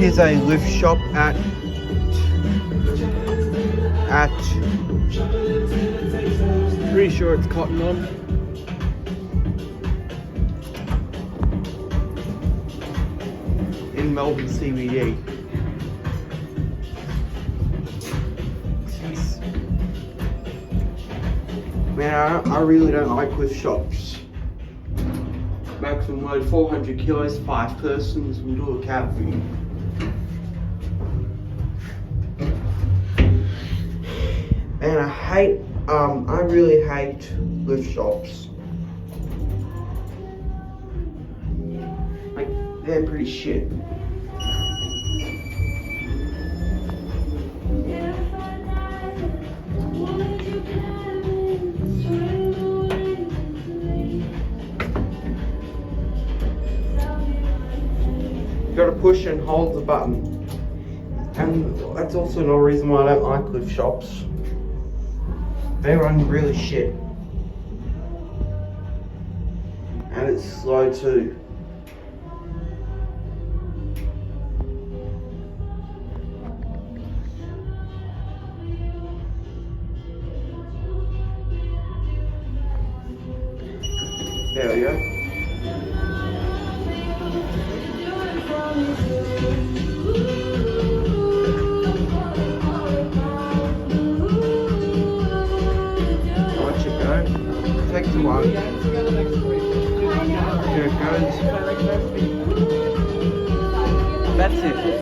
Here's a lift shop at pretty sure it's Cotton On. In Melbourne CBD. Man, I really don't like lift shops. Maximum load 400 kilos, 5 persons, we'll do a cab for you. Man, I really hate lift shops. Like, they're pretty shit. You gotta push and hold the button. And that's also another reason why I don't like lift shops. They run really shit. And it's slow too. There we go. Take the one. Here it goes. That's it.